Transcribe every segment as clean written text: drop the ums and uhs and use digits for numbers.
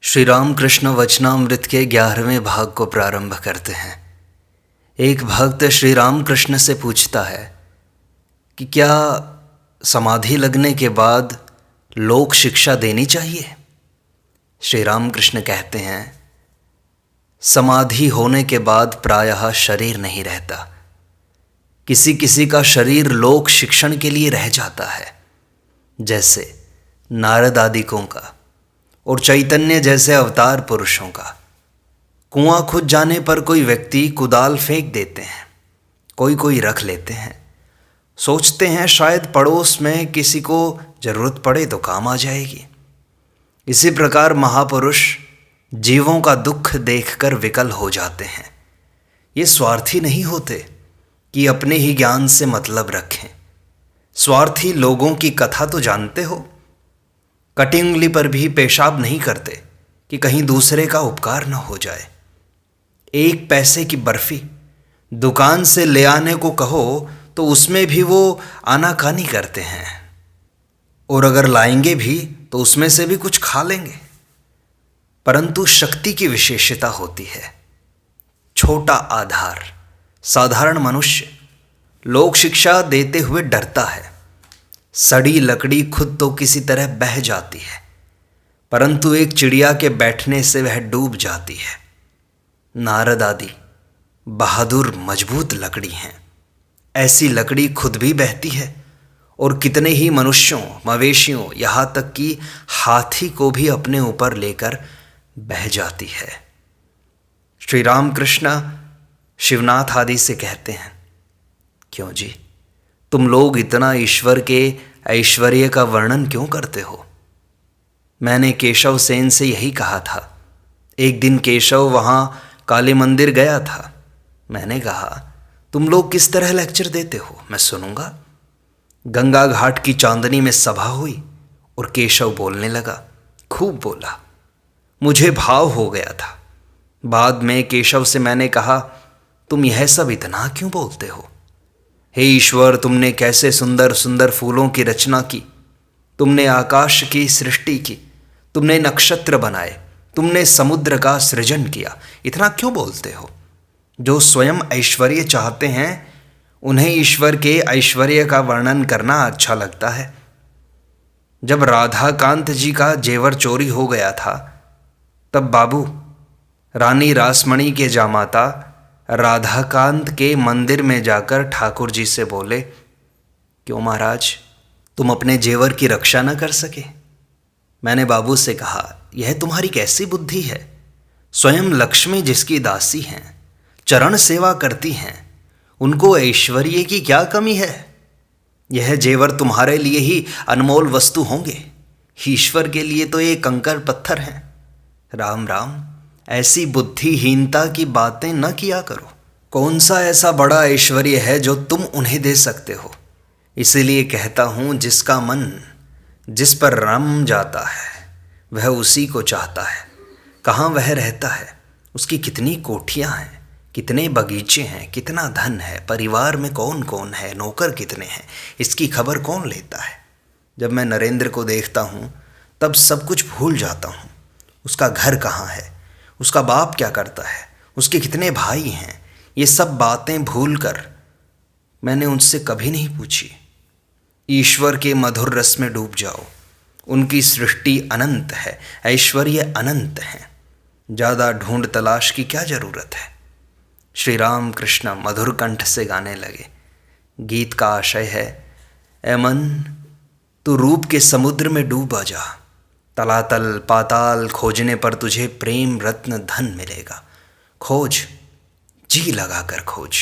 श्री राम कृष्ण वचनामृत के 11वें भाग को प्रारंभ करते हैं। एक भक्त श्री राम कृष्ण से पूछता है कि क्या समाधि लगने के बाद लोक शिक्षा देनी चाहिए। श्री राम कृष्ण कहते हैं, समाधि होने के बाद प्रायः शरीर नहीं रहता। किसी किसी का शरीर लोक शिक्षण के लिए रह जाता है, जैसे नारद आदिकों का और चैतन्य जैसे अवतार पुरुषों का। कुआं खुद जाने पर कोई व्यक्ति कुदाल फेंक देते हैं, कोई रख लेते हैं, सोचते हैं शायद पड़ोस में किसी को जरूरत पड़े तो काम आ जाएगी। इसी प्रकार महापुरुष जीवों का दुख देखकर विकल हो जाते हैं। ये स्वार्थी नहीं होते कि अपने ही ज्ञान से मतलब रखें। स्वार्थी लोगों की कथा तो जानते हो, कटी उंगली पर भी पेशाब नहीं करते कि कहीं दूसरे का उपकार न हो जाए। एक पैसे की बर्फी दुकान से ले आने को कहो तो उसमें भी वो आनाकानी करते हैं, और अगर लाएंगे भी तो उसमें से भी कुछ खा लेंगे। परंतु शक्ति की विशेषता होती है। छोटा आधार, साधारण मनुष्य लोक शिक्षा देते हुए डरता है। सड़ी लकड़ी खुद तो किसी तरह बह जाती है, परंतु एक चिड़िया के बैठने से वह डूब जाती है। नारद आदि बहादुर मजबूत लकड़ी हैं। ऐसी लकड़ी खुद भी बहती है और कितने ही मनुष्यों, मवेशियों, यहाँ तक कि हाथी को भी अपने ऊपर लेकर बह जाती है। श्री राम कृष्ण शिवनाथ आदि से कहते हैं, क्यों जी, तुम लोग इतना ईश्वर के ऐश्वर्य का वर्णन क्यों करते हो। मैंने केशव सेन से यही कहा था। एक दिन केशव वहाँ काली मंदिर गया था। मैंने कहा, तुम लोग किस तरह लेक्चर देते हो, मैं सुनूंगा। गंगा घाट की चांदनी में सभा हुई और केशव बोलने लगा। खूब बोला, मुझे भाव हो गया था। बाद में केशव से मैंने कहा, तुम यह सब इतना क्यों बोलते हो। हे ईश्वर, तुमने कैसे सुंदर सुंदर फूलों की रचना की, तुमने आकाश की सृष्टि की, तुमने नक्षत्र बनाए, तुमने समुद्र का सृजन किया, इतना क्यों बोलते हो। जो स्वयं ऐश्वर्य चाहते हैं उन्हें ईश्वर के ऐश्वर्य का वर्णन करना अच्छा लगता है। जब राधाकांत जी का जेवर चोरी हो गया था, तब बाबू रानी रासमणी के जामाता राधाकांत के मंदिर में जाकर ठाकुर जी से बोले, क्यों महाराज, तुम अपने जेवर की रक्षा न कर सके। मैंने बाबू से कहा, यह तुम्हारी कैसी बुद्धि है। स्वयं लक्ष्मी जिसकी दासी हैं, चरण सेवा करती हैं, उनको ऐश्वर्य की क्या कमी है। यह जेवर तुम्हारे लिए ही अनमोल वस्तु होंगे, ईश्वर के लिए तो ये कंकर पत्थर हैं। राम राम, ऐसी बुद्धिहीनता की बातें न किया करो। कौन सा ऐसा बड़ा ऐश्वर्य है जो तुम उन्हें दे सकते हो। इसीलिए कहता हूँ, जिसका मन जिस पर रम जाता है वह उसी को चाहता है। कहाँ वह रहता है, उसकी कितनी कोठियाँ हैं, कितने बगीचे हैं, कितना धन है, परिवार में कौन कौन है, नौकर कितने हैं, इसकी खबर कौन लेता है। जब मैं नरेंद्र को देखता हूँ तब सब कुछ भूल जाता हूँ। उसका घर कहाँ है, उसका बाप क्या करता है, उसके कितने भाई हैं, ये सब बातें भूलकर मैंने उनसे कभी नहीं पूछी। ईश्वर के मधुर रस में डूब जाओ। उनकी सृष्टि अनंत है, ऐश्वर्य अनंत है, ज़्यादा ढूंढ तलाश की क्या ज़रूरत है। श्री राम कृष्ण मधुर कंठ से गाने लगे। गीत का आशय है, ए मन, तू रूप के समुद्र में डूब जा। तलातल पाताल खोजने पर तुझे प्रेम रत्न धन मिलेगा। खोज, जी लगाकर खोज।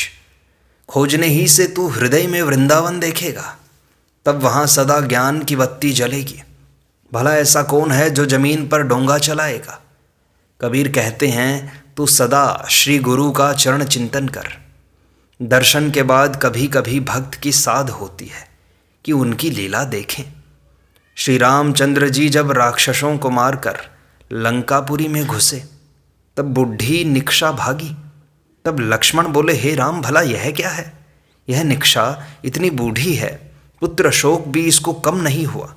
खोजने ही से तू हृदय में वृंदावन देखेगा। तब वहाँ सदा ज्ञान की बत्ती जलेगी। भला ऐसा कौन है जो जमीन पर डोंगा चलाएगा। कबीर कहते हैं, तू सदा श्री गुरु का चरण चिंतन कर। दर्शन के बाद कभी कभी भक्त की साध होती है कि उनकी लीला देखें। श्री रामचंद्र जी जब राक्षसों को मारकर लंकापुरी में घुसे, तब बुढ़ी निक्षा भागी। तब लक्ष्मण बोले, हे राम, भला यह क्या है। यह निक्षा इतनी बूढ़ी है, पुत्र शोक भी इसको कम नहीं हुआ,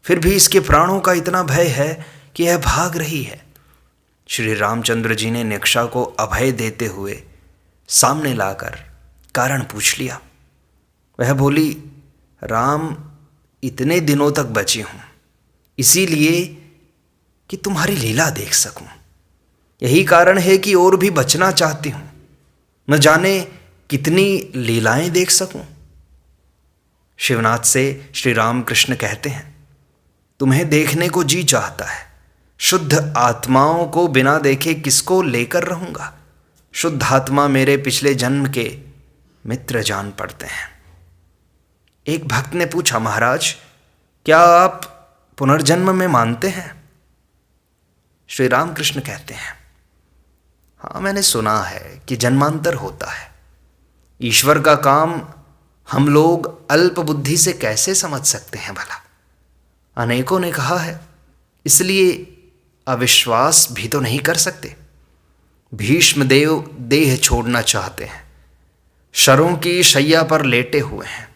फिर भी इसके प्राणों का इतना भय है कि यह भाग रही है। श्री रामचंद्र जी ने निक्षा को अभय देते हुए सामने लाकर कारण पूछ लिया। वह बोली, राम, इतने दिनों तक बची हूँ इसीलिए कि तुम्हारी लीला देख सकूं। यही कारण है कि और भी बचना चाहती हूं, न जाने कितनी लीलाएं देख सकूं। शिवनाथ से श्री रामकृष्ण कहते हैं, तुम्हें देखने को जी चाहता है। शुद्ध आत्माओं को बिना देखे किसको लेकर रहूंगा। शुद्ध आत्मा मेरे पिछले जन्म के मित्र जान पड़ते हैं। एक भक्त ने पूछा, महाराज, क्या आप पुनर्जन्म में मानते हैं? श्री रामकृष्ण कहते हैं, हाँ, मैंने सुना है कि जन्मांतर होता है। ईश्वर का काम हम लोग अल्प बुद्धि से कैसे समझ सकते हैं भला। अनेकों ने कहा है, इसलिए अविश्वास भी तो नहीं कर सकते। भीष्म देव देह छोड़ना चाहते हैं, शरों की शैया पर लेटे हुए हैं।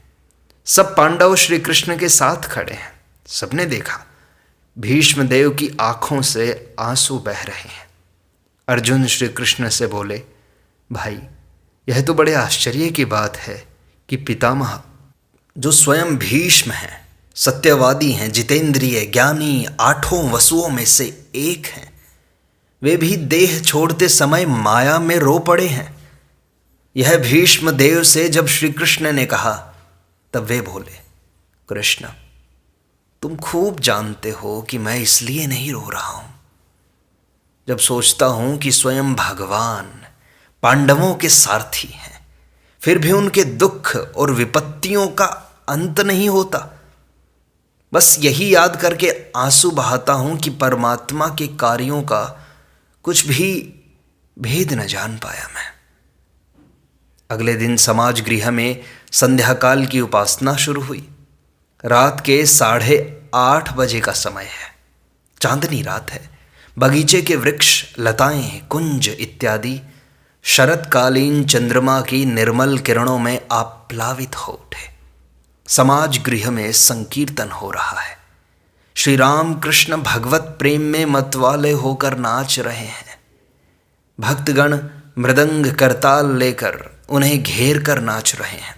सब पांडव श्री कृष्ण के साथ खड़े हैं। सबने देखा, भीष्म देव की आंखों से आंसू बह रहे हैं। अर्जुन श्री कृष्ण से बोले, भाई, यह तो बड़े आश्चर्य की बात है कि पितामह जो स्वयं भीष्म हैं, सत्यवादी हैं, जितेंद्रिय, ज्ञानी, 8 वसुओं में से एक हैं, वे भी देह छोड़ते समय माया में रो पड़े हैं। यह भीष्म देव से जब श्री कृष्ण ने कहा, तब वे बोले, कृष्ण, तुम खूब जानते हो कि मैं इसलिए नहीं रो रहा हूं। जब सोचता हूं कि स्वयं भगवान पांडवों के सारथी हैं, फिर भी उनके दुख और विपत्तियों का अंत नहीं होता, बस यही याद करके आंसू बहाता हूं कि परमात्मा के कार्यों का कुछ भी भेद न जान पाया मैं। अगले दिन समाज गृह में संध्या काल की उपासना शुरू हुई। रात के 8:30 बजे का समय है। चांदनी रात है। बगीचे के वृक्ष, लताएं, कुंज इत्यादि शरतकालीन चंद्रमा की निर्मल किरणों में आप्लावित हो उठे। समाज गृह में संकीर्तन हो रहा है। श्री राम कृष्ण भगवत प्रेम में मतवाले होकर नाच रहे हैं। भक्तगण मृदंग करताल लेकर उन्हें घेर कर नाच रहे हैं।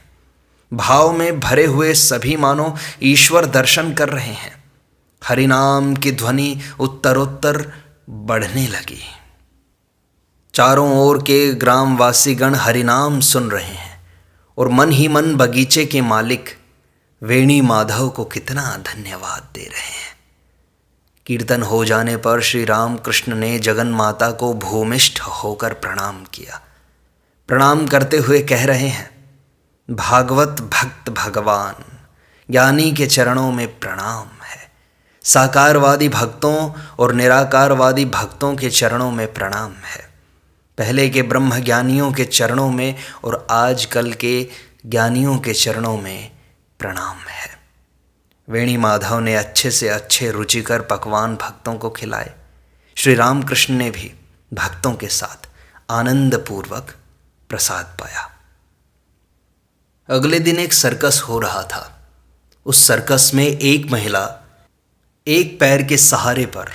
भाव में भरे हुए सभी मानो ईश्वर दर्शन कर रहे हैं। हरिनाम की ध्वनि उत्तरोत्तर बढ़ने लगी। चारों ओर के ग्रामवासीगण हरिनाम सुन रहे हैं और मन ही मन बगीचे के मालिक वेणी माधव को कितना धन्यवाद दे रहे हैं। कीर्तन हो जाने पर श्री राम कृष्ण ने जगन माता को भूमिष्ठ होकर प्रणाम किया। प्रणाम करते हुए कह रहे हैं, भागवत भक्त भगवान ज्ञानी के चरणों में प्रणाम है। साकारवादी भक्तों और निराकारवादी भक्तों के चरणों में प्रणाम है। पहले के ब्रह्म ज्ञानियों के चरणों में और आजकल के ज्ञानियों के चरणों में प्रणाम है। वेणी माधव ने अच्छे से अच्छे रुचिकर पकवान भक्तों को खिलाए। श्री रामकृष्ण ने भी भक्तों के साथ आनंद पूर्वक प्रसाद पाया। अगले दिन एक सर्कस हो रहा था। उस सर्कस में एक महिला एक पैर के सहारे पर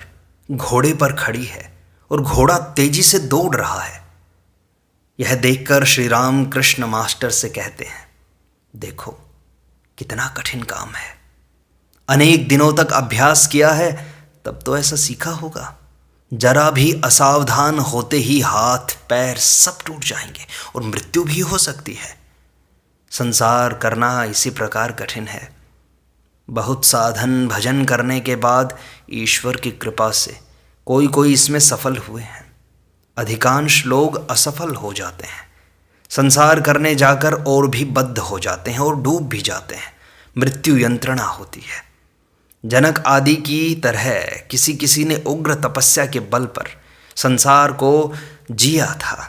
घोड़े पर खड़ी है और घोड़ा तेजी से दौड़ रहा है। यह देखकर श्री राम कृष्ण मास्टर से कहते हैं, देखो कितना कठिन काम है। अनेक दिनों तक अभ्यास किया है तब तो ऐसा सीखा होगा। जरा भी असावधान होते ही हाथ पैर सब टूट जाएंगे और मृत्यु भी हो सकती है। संसार करना इसी प्रकार कठिन है। बहुत साधन भजन करने के बाद ईश्वर की कृपा से कोई कोई इसमें सफल हुए हैं। अधिकांश लोग असफल हो जाते हैं। संसार करने जाकर और भी बद्ध हो जाते हैं और डूब भी जाते हैं। मृत्यु यंत्रणा होती है। जनक आदि की तरह किसी किसी ने उग्र तपस्या के बल पर संसार को जिया था।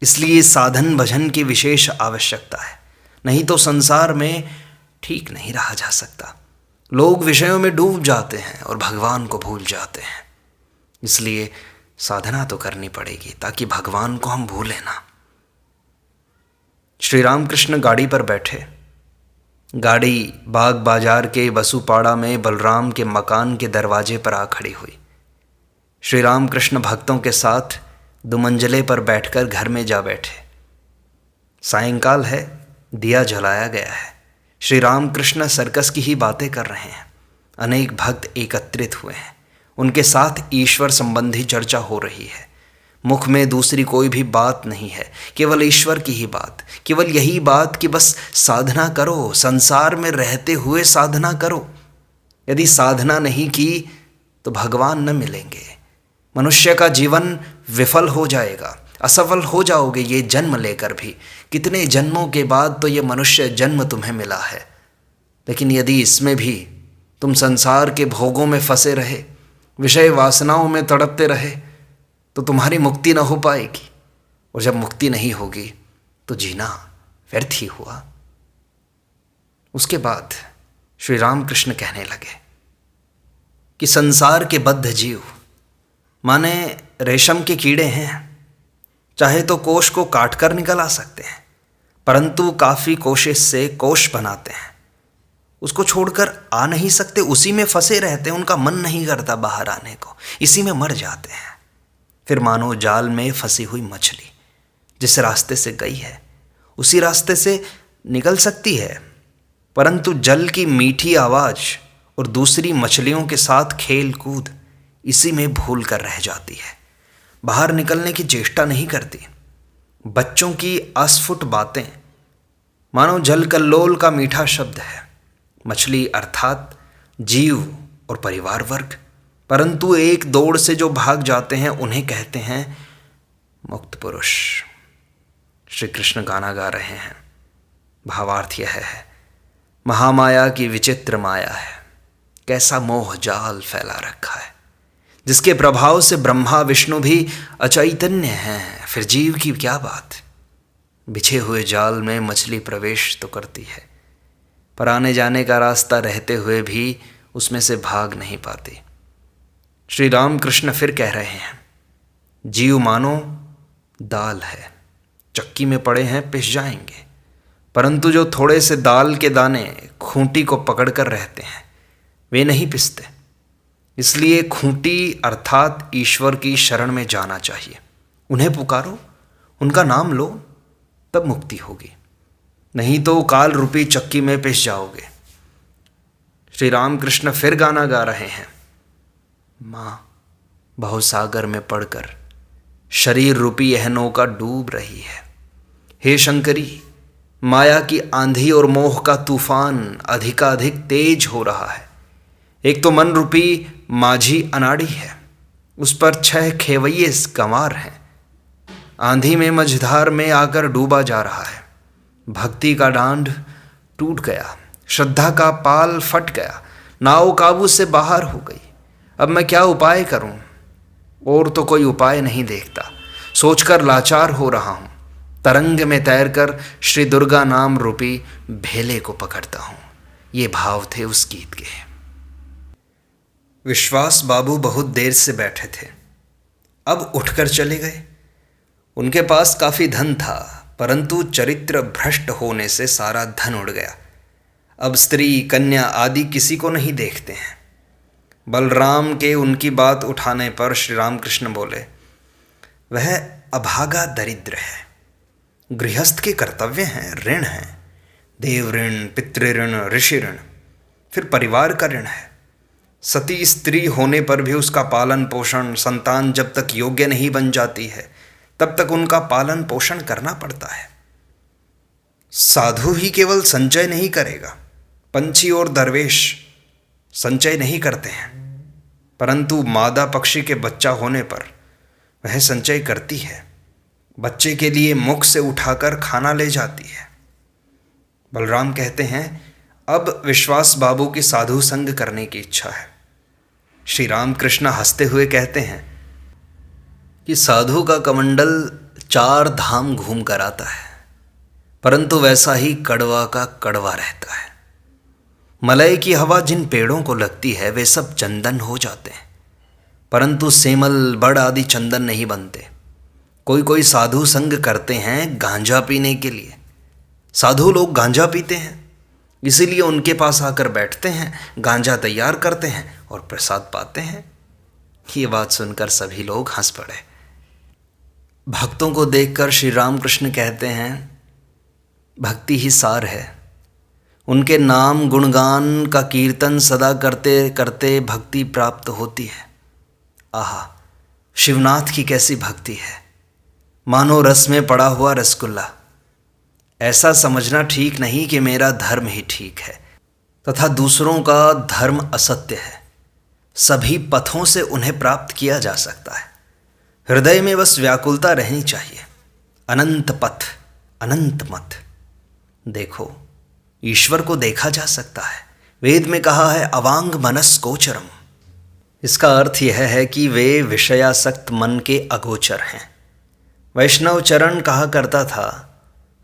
इसलिए साधन भजन की विशेष आवश्यकता है, नहीं तो संसार में ठीक नहीं रहा जा सकता। लोग विषयों में डूब जाते हैं और भगवान को भूल जाते हैं। इसलिए साधना तो करनी पड़ेगी ताकि भगवान को हम भूलें ना। श्री रामकृष्ण गाड़ी पर बैठे। गाड़ी बाग बाजार के बसुपाड़ा में बलराम के मकान के दरवाजे पर आ खड़ी हुई। श्री राम कृष्ण भक्तों के साथ दुमंजले पर बैठकर घर में जा बैठे। सायंकाल है, दिया जलाया गया है। श्री राम कृष्ण सर्कस की ही बातें कर रहे हैं। अनेक भक्त एकत्रित हुए हैं, उनके साथ ईश्वर संबंधी चर्चा हो रही है। मुख में दूसरी कोई भी बात नहीं है, केवल ईश्वर की ही बात, केवल यही बात कि बस साधना करो, संसार में रहते हुए साधना करो। यदि साधना नहीं की तो भगवान न मिलेंगे, मनुष्य का जीवन विफल हो जाएगा, असफल हो जाओगे ये जन्म लेकर भी। कितने जन्मों के बाद तो ये मनुष्य जन्म तुम्हें मिला है, लेकिन यदि इसमें भी तुम संसार के भोगों में फंसे रहे, विषय वासनाओं में तड़पते रहे, तो तुम्हारी मुक्ति न हो पाएगी। और जब मुक्ति नहीं होगी तो जीना व्यर्थ ही हुआ। उसके बाद श्री राम कृष्ण कहने लगे कि संसार के बद्ध जीव माने रेशम के कीड़े हैं, चाहे तो कोश को काट कर निकल आ सकते हैं, परंतु काफ़ी कोशिश से कोश बनाते हैं, उसको छोड़कर आ नहीं सकते, उसी में फंसे रहते हैं, उनका मन नहीं करता बाहर आने को, इसी में मर जाते हैं। फिर मानो जाल में फंसी हुई मछली जिस रास्ते से गई है उसी रास्ते से निकल सकती है, परंतु जल की मीठी आवाज़ और दूसरी मछलियों के साथ खेल कूद इसी में भूल कर रह जाती है, बाहर निकलने की चेष्टा नहीं करती। बच्चों की अस्फुट बातें मानो जल कल्लोल का मीठा शब्द है। मछली अर्थात जीव और परिवार वर्ग, परंतु एक दौड़ से जो भाग जाते हैं उन्हें कहते हैं मुक्त पुरुष। श्री कृष्ण गाना गा रहे हैं। भावार्थ यह है, महामाया की विचित्र माया है, कैसा मोह जाल फैला रखा है, जिसके प्रभाव से ब्रह्मा विष्णु भी अचैतन्य हैं, फिर जीव की क्या बात। बिछे हुए जाल में मछली प्रवेश तो करती है, पर आने जाने का रास्ता रहते हुए भी उसमें से भाग नहीं पाती। श्री राम कृष्ण फिर कह रहे हैं, जीव मानो दाल है, चक्की में पड़े हैं, पिस जाएंगे, परंतु जो थोड़े से दाल के दाने खूंटी को पकड़कर रहते हैं वे नहीं पिसते। इसलिए खूंटी अर्थात ईश्वर की शरण में जाना चाहिए, उन्हें पुकारो, उनका नाम लो, तब मुक्ति होगी, नहीं तो काल रूपी चक्की में पिस जाओगे। श्री राम कृष्ण फिर गाना गा रहे हैं, माँ भवसागर में पड़कर शरीर रूपी यह नौका डूब रही है। हे शंकरी, माया की आंधी और मोह का तूफान अधिकाधिक तेज हो रहा है। एक तो मन रूपी माझी अनाड़ी है, उस पर 6 खेवैये गंवार हैं। आंधी में मझधार में आकर डूबा जा रहा है। भक्ति का डांड टूट गया, श्रद्धा का पाल फट गया, नाव काबू से बाहर हो गई। अब मैं क्या उपाय करूं? और तो कोई उपाय नहीं देखता, सोचकर लाचार हो रहा हूं। तरंग में तैरकर श्री दुर्गा नाम रूपी भेले को पकड़ता हूं। ये भाव थे उस गीत के। विश्वास बाबू बहुत देर से बैठे थे, अब उठकर चले गए। उनके पास काफ़ी धन था, परंतु चरित्र भ्रष्ट होने से सारा धन उड़ गया। अब स्त्री कन्या आदि किसी को नहीं देखते हैं। बलराम के उनकी बात उठाने पर श्री रामकृष्ण बोले, वह अभागा दरिद्र है, गृहस्थ के कर्तव्य हैं, ऋण हैं, देव ऋण, पितृ ऋण, ऋषि ऋण, फिर परिवार का ऋण है। सती स्त्री होने पर भी उसका पालन पोषण, संतान जब तक योग्य नहीं बन जाती है तब तक उनका पालन पोषण करना पड़ता है। साधु ही केवल संचय नहीं करेगा, पंछी और दरवेश संचय नहीं करते हैं, परंतु मादा पक्षी के बच्चा होने पर वह संचय करती है। बच्चे के लिए मुख से उठाकर खाना ले जाती है। बलराम कहते हैं, अब विश्वास बाबू की साधु संग करने की इच्छा है। श्री रामकृष्ण हंसते हुए कहते हैं कि साधु का कमंडल 4 धाम घूम कर आता है, परंतु वैसा ही कड़वा का कड़वा रहता है। मलय की हवा जिन पेड़ों को लगती है वे सब चंदन हो जाते हैं, परंतु सेमल, बड़ आदि चंदन नहीं बनते। कोई कोई साधु संग करते हैं गांजा पीने के लिए। साधु लोग गांजा पीते हैं, इसीलिए उनके पास आकर बैठते हैं, गांजा तैयार करते हैं और प्रसाद पाते हैं। ये बात सुनकर सभी लोग हंस पड़े। भक्तों को देखकर श्री रामकृष्ण कहते हैं, भक्ति ही सार है। उनके नाम गुणगान का कीर्तन सदा करते करते भक्ति प्राप्त होती है। आहा, शिवनाथ की कैसी भक्ति है, मानो रस में पड़ा हुआ रसगुल्ला। ऐसा समझना ठीक नहीं कि मेरा धर्म ही ठीक है तथा दूसरों का धर्म असत्य है। सभी पथों से उन्हें प्राप्त किया जा सकता है। हृदय में बस व्याकुलता रहनी चाहिए। अनंत पथ, अनंत मत। देखो, ईश्वर को देखा जा सकता है। वेद में कहा है अवांग मनस गोचरम। इसका अर्थ यह है कि वे विषयासक्त मन के अगोचर हैं। वैष्णव चरण कहा करता था,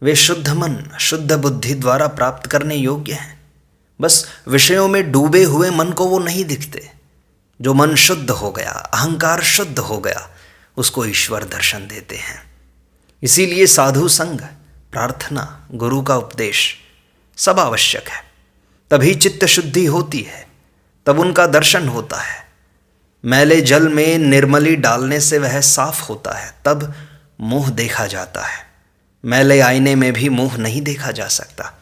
वे शुद्ध मन, शुद्ध बुद्धि द्वारा प्राप्त करने योग्य हैं। बस विषयों में डूबे हुए मन को वो नहीं दिखते। जो मन शुद्ध हो गया, अहंकार शुद्ध हो गया, उसको ईश्वर दर्शन देते हैं। इसीलिए साधु संग, प्रार्थना, गुरु का उपदेश सब आवश्यक है। तभी चित्त शुद्धि होती है, तब उनका दर्शन होता है। मैले जल में निर्मली डालने से वह साफ होता है, तब मुंह देखा जाता है। मैले आईने में भी मुंह नहीं देखा जा सकता।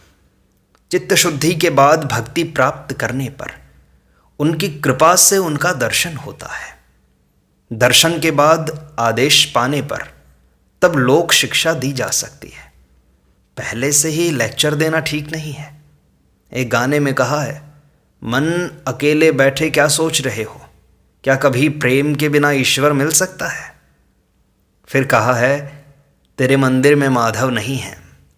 चित्त शुद्धि के बाद भक्ति प्राप्त करने पर उनकी कृपा से उनका दर्शन होता है। दर्शन के बाद आदेश पाने पर तब लोक शिक्षा दी जा सकती है। पहले से ही लेक्चर देना ठीक नहीं है। एक गाने में कहा है, मन अकेले बैठे क्या सोच रहे हो, क्या कभी प्रेम के बिना ईश्वर मिल सकता है। फिर कहा है, तेरे मंदिर में माधव नहीं है,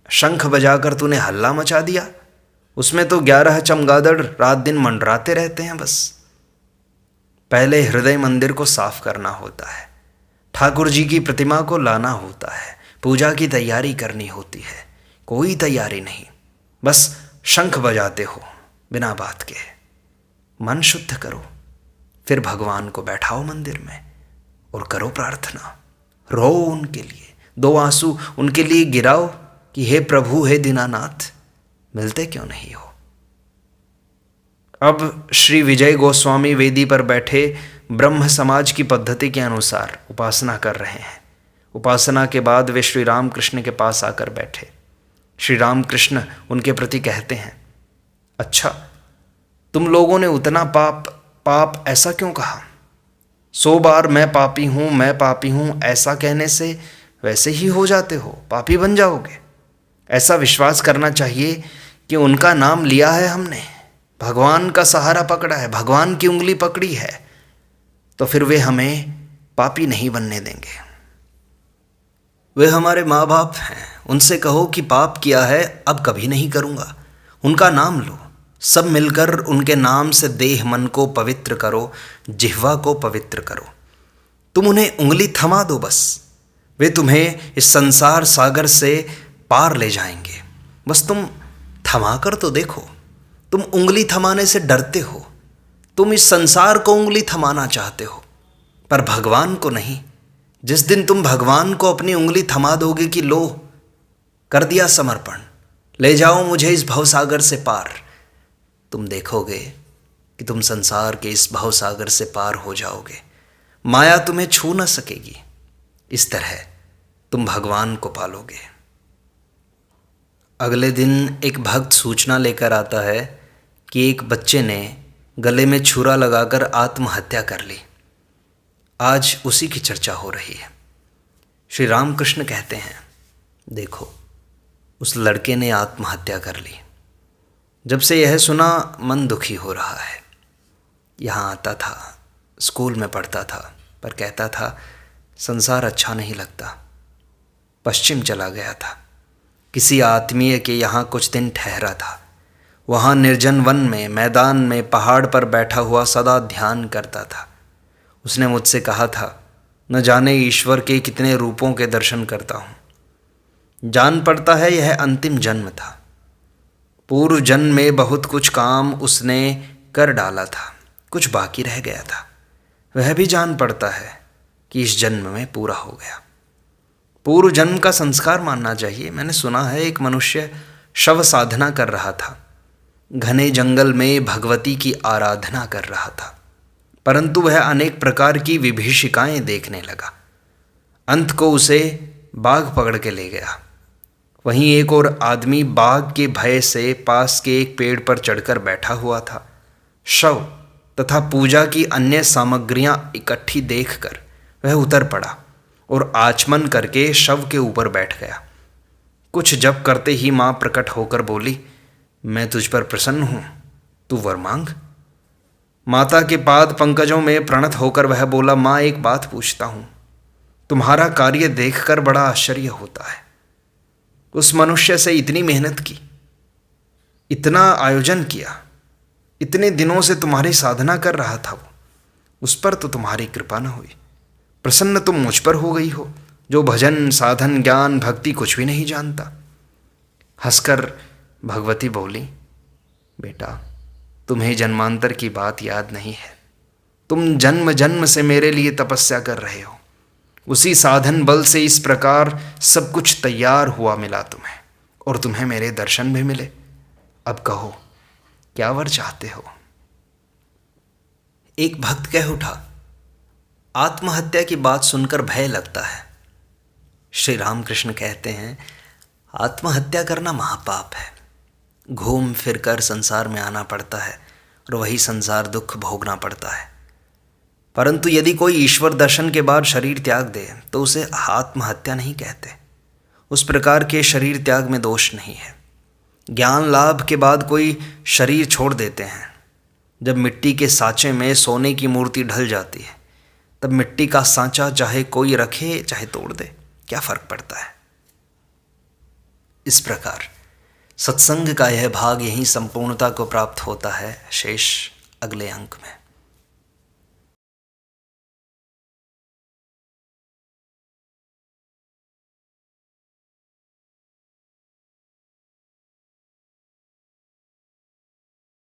शंख बजाकर तूने हल्ला मचा दिया, उसमें तो 11 चमगादड़ रात दिन मंडराते रहते हैं। बस पहले हृदय मंदिर को साफ करना होता है, ठाकुर जी की प्रतिमा को लाना होता है, पूजा की तैयारी करनी होती है। कोई तैयारी नहीं, बस शंख बजाते हो बिना बात के। मन शुद्ध करो, फिर भगवान को बैठाओ मंदिर में और करो प्रार्थना। रो उनके लिए, 2 आंसू उनके लिए गिराओ कि हे प्रभु, हे दीनानाथ, मिलते क्यों नहीं हो। अब श्री विजय गोस्वामी वेदी पर बैठे ब्रह्म समाज की पद्धति के अनुसार उपासना कर रहे हैं। उपासना के बाद वे श्री रामकृष्ण के पास आकर बैठे। श्री रामकृष्ण उनके प्रति कहते हैं, अच्छा, तुम लोगों ने उतना पाप ऐसा क्यों कहा। 100 बार मैं पापी हूँ, मैं पापी हूँ ऐसा कहने से वैसे ही हो जाते हो, पापी बन जाओगे। ऐसा विश्वास करना चाहिए कि उनका नाम लिया है हमने, भगवान का सहारा पकड़ा है, भगवान की उंगली पकड़ी है, तो फिर वे हमें पापी नहीं बनने देंगे। वे हमारे माँ बाप हैं, उनसे कहो कि पाप किया है, अब कभी नहीं करूँगा। उनका नाम लो, सब मिलकर उनके नाम से देह मन को पवित्र करो, जिह्वा को पवित्र करो। तुम उन्हें उंगली थमा दो बस, वे तुम्हें इस संसार सागर से पार ले जाएंगे। बस तुम थमा कर तो देखो। तुम उंगली थमाने से डरते हो, तुम इस संसार को उंगली थमाना चाहते हो, पर भगवान को नहीं। जिस दिन तुम भगवान को अपनी उंगली थमा दोगे कि लो, कर दिया समर्पण, ले जाओ मुझे इस भवसागर से पार, तुम देखोगे कि तुम संसार के इस भवसागर से पार हो जाओगे। माया तुम्हें छू न सकेगी। इस तरह तुम भगवान को पालोगे। अगले दिन एक भक्त सूचना लेकर आता है कि एक बच्चे ने गले में छुरा लगाकर आत्महत्या कर ली। आज उसी की चर्चा हो रही है। श्री रामकृष्ण कहते हैं, देखो, उस लड़के ने आत्महत्या कर ली। जब से यह सुना मन दुखी हो रहा है। यहाँ आता था, स्कूल में पढ़ता था, पर कहता था संसार अच्छा नहीं लगता। पश्चिम चला गया था, किसी आत्मीय के यहाँ कुछ दिन ठहरा था। वहाँ निर्जन वन में, मैदान में, पहाड़ पर बैठा हुआ सदा ध्यान करता था। उसने मुझसे कहा था, न जाने ईश्वर के कितने रूपों के दर्शन करता हूँ। जान पड़ता है यह अंतिम जन्म था। पूर्व जन्म में बहुत कुछ काम उसने कर डाला था, कुछ बाकी रह गया था। वह भी जान पड़ता है कि इस जन्म में पूरा हो गया। पूर्व जन्म का संस्कार मानना चाहिए। मैंने सुना है एक मनुष्य शव साधना कर रहा था, घने जंगल में भगवती की आराधना कर रहा था। परंतु वह अनेक प्रकार की विभीषिकाएं देखने लगा। अंत को उसे बाघ पकड़ के ले गया। वहीं एक और आदमी बाघ के भय से पास के एक पेड़ पर चढ़कर बैठा हुआ था। शव तथा पूजा की अन्य सामग्रियां इकट्ठी देखकर वह उतर पड़ा और आचमन करके शव के ऊपर बैठ गया। कुछ जप करते ही माँ प्रकट होकर बोली, मैं तुझ पर प्रसन्न हूँ, तू वर मांग। माता के पाद पंकजों में प्रणत होकर वह बोला, माँ एक बात पूछता हूँ, तुम्हारा कार्य देखकर बड़ा आश्चर्य होता है। उस मनुष्य से इतनी मेहनत की, इतना आयोजन किया, इतने दिनों से तुम्हारी साधना कर रहा था वो, उस पर तो तुम्हारी कृपा न हुई। प्रसन्न तुम मुझ पर हो गई हो, जो भजन साधन ज्ञान भक्ति कुछ भी नहीं जानता। हंसकर भगवती बोली, बेटा तुम्हें जन्मांतर की बात याद नहीं है। तुम जन्म जन्म से मेरे लिए तपस्या कर रहे हो। उसी साधन बल से इस प्रकार सब कुछ तैयार हुआ मिला तुम्हें, और तुम्हें मेरे दर्शन भी मिले। अब कहो क्या वर चाहते हो। एक भक्त कह उठा, आत्महत्या की बात सुनकर भय लगता है। श्री रामकृष्ण कहते हैं, आत्महत्या करना महापाप है। घूम फिर कर संसार में आना पड़ता है और वही संसार दुख भोगना पड़ता है। परंतु यदि कोई ईश्वर दर्शन के बाद शरीर त्याग दे तो उसे आत्महत्या नहीं कहते। उस प्रकार के शरीर त्याग में दोष नहीं है। ज्ञान लाभ के बाद कोई शरीर छोड़ देते हैं। जब मिट्टी के सांचे में सोने की मूर्ति ढल जाती है, तब मिट्टी का सांचा चाहे कोई रखे चाहे तोड़ दे, क्या फर्क पड़ता है। इस प्रकार सत्संग का यह भाग यहीं संपूर्णता को प्राप्त होता है। शेष अगले अंक में।